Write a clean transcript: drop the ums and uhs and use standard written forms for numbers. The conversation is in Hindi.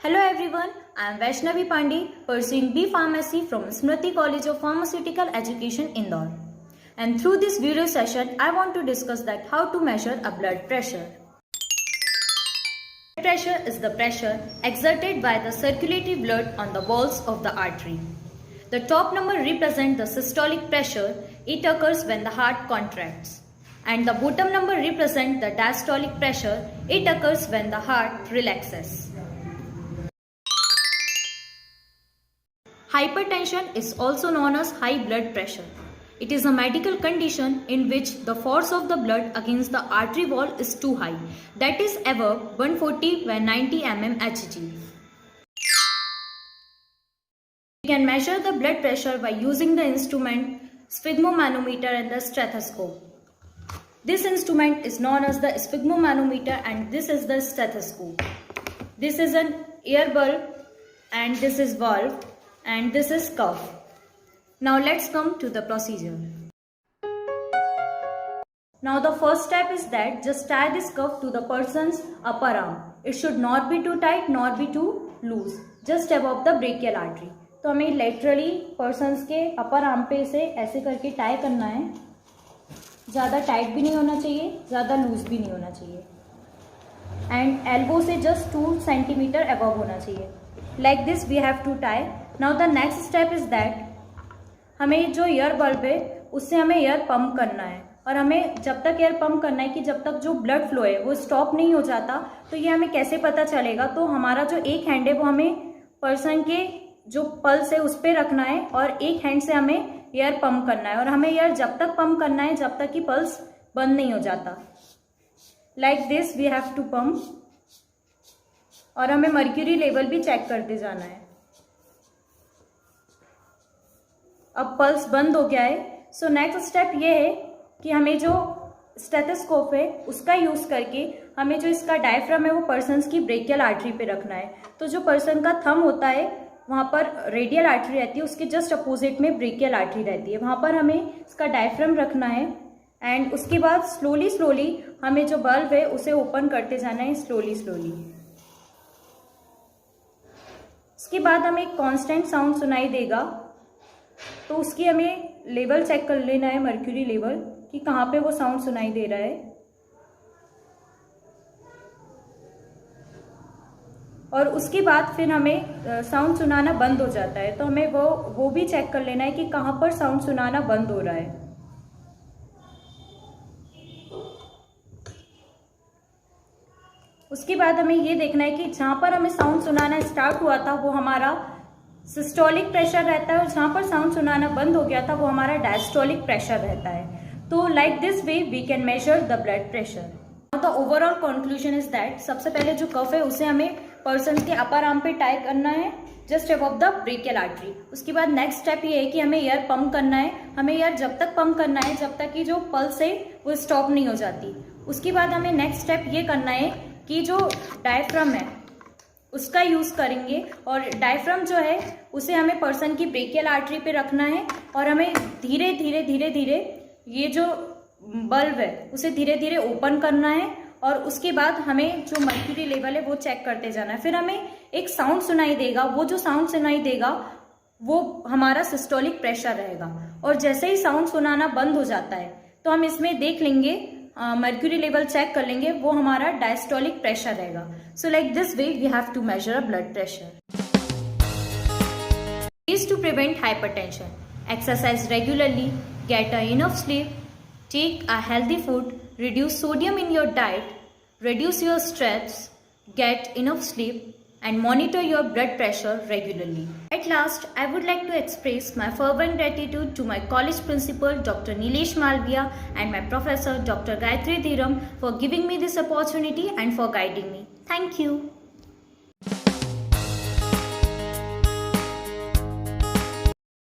Hello everyone, I am Vaishnavi Pandey, pursuing B Pharmacy from Smriti College of Pharmaceutical Education, Indore. And through this video session, I want to discuss that how to measure a blood pressure. Blood pressure is the pressure exerted by the circulatory blood on the walls of the artery. The top number represents the systolic pressure. It occurs when the heart contracts. And the bottom number represents the diastolic pressure. It occurs when the heart relaxes. Hypertension is also known as high blood pressure. It is a medical condition in which the force of the blood against the artery wall is too high, that is above 140/90 mmHg. We can measure the blood pressure by using the instrument sphygmomanometer and the stethoscope. This instrument is known as the sphygmomanometer and this is the stethoscope. This is an air bulb and this is valve and this is cuff. Now let's come to the procedure. Now the first step is that just tie this cuff to the person's upper arm. It should not be too tight nor be too loose, just above the brachial artery. तो हमें लेटरली पर्सन्स के अपर आर्म पे इसे ऐसे करके टाई करना है. ज़्यादा टाइट भी नहीं होना चाहिए, ज़्यादा लूज भी नहीं होना चाहिए. एंड एल्बो से जस्ट 2 सेंटीमीटर अबव होना चाहिए. Like this we have to tie. Now the next step is that हमें जो एयर बल्ब है उससे हमें एयर पंप करना है. और हमें जब तक एयर पंप करना है कि जब तक जो ब्लड फ्लो है वो स्टॉप नहीं हो जाता. तो ये हमें कैसे पता चलेगा? तो हमारा जो एक हैंड है वो हमें पर्सन के जो पल्स है उस पर रखना है और एक हैंड से हमें एयर पंप करना है. और हमें एयर जब तक पंप करना है जब तक कि पल्स बंद नहीं हो जाता. Like this we have to pump. और हमें मर्क्यूरी लेवल भी चेक करते जाना है. अब पल्स बंद हो गया है. सो नेक्स्ट स्टेप ये है कि हमें जो स्टेथोस्कोप है उसका यूज करके हमें जो इसका डायफ्राम है वो पर्सन्स की ब्रेकियल आर्टरी पे रखना है. तो जो पर्सन का थंब होता है वहाँ पर रेडियल आर्टरी रहती है, उसके जस्ट अपोजिट में ब्रेकियल आर्टरी रहती है. वहाँ पर हमें इसका डायफ्राम रखना है. एंड उसके बाद स्लोली हमें जो बल्ब है उसे ओपन करते जाना है स्लोली. उसके बाद हमें एक कांस्टेंट साउंड सुनाई देगा. तो उसकी हमें लेवल चेक कर लेना है, मर्क्यूरी लेवल, कि कहाँ पे वो साउंड सुनाई दे रहा है. और उसके बाद फिर हमें साउंड सुनाना बंद हो जाता है. तो हमें वो भी चेक कर लेना है कि कहाँ पर साउंड सुनाना बंद हो रहा है. उसके बाद हमें ये देखना है कि जहाँ पर हमें साउंड सुनाना स्टार्ट हुआ था वो हमारा सिस्टोलिक प्रेशर रहता है और जहाँ पर साउंड सुनाना बंद हो गया था वो हमारा डायस्टोलिक प्रेशर रहता है. तो like this way we can measure the blood pressure. The overall conclusion is that सबसे पहले जो कफ है उसे हमें पर्सन के अपर आर्म पे टाई करना है just above the brachial artery. उसके बाद नेक्स्ट स्टेप ये है कि हमें एयर पंप करना है. हमें एयर जब तक पंप करना है जब तक कि जो पल्स है वो स्टॉप नहीं हो जाती. उसके बाद हमें नेक्स्ट स्टेप ये करना है कि जो डायफ्राम है उसका यूज करेंगे. और डायफ्राम जो है उसे हमें पर्सन की ब्रेकियल आर्टरी पे रखना है और हमें धीरे धीरे ये जो बल्ब है उसे धीरे धीरे ओपन करना है. और उसके बाद हमें जो मर्क्यूरी लेवल है वो चेक करते जाना है. फिर हमें एक साउंड सुनाई देगा. वो जो साउंड सुनाई देगा वो हमारा सिस्टोलिक प्रेशर रहेगा. और जैसे ही साउंड सुनाना बंद हो जाता है तो हम इसमें देख लेंगे, मर्क्यूरी लेवल चेक कर लेंगे, वो हमारा डायस्टोलिक प्रेशर रहेगा. So like this way we have to measure a blood pressure. Ways to prevent hypertension: exercise regularly, get enough sleep, take a healthy food, reduce sodium in your diet, reduce your stress, get enough sleep, and monitor your blood pressure regularly. At last, I would like to express my fervent gratitude to my college principal, Dr. Nilesh Malviya, and my professor, Dr. Gayatri Dhiram, for giving me this opportunity and for guiding me. Thank you.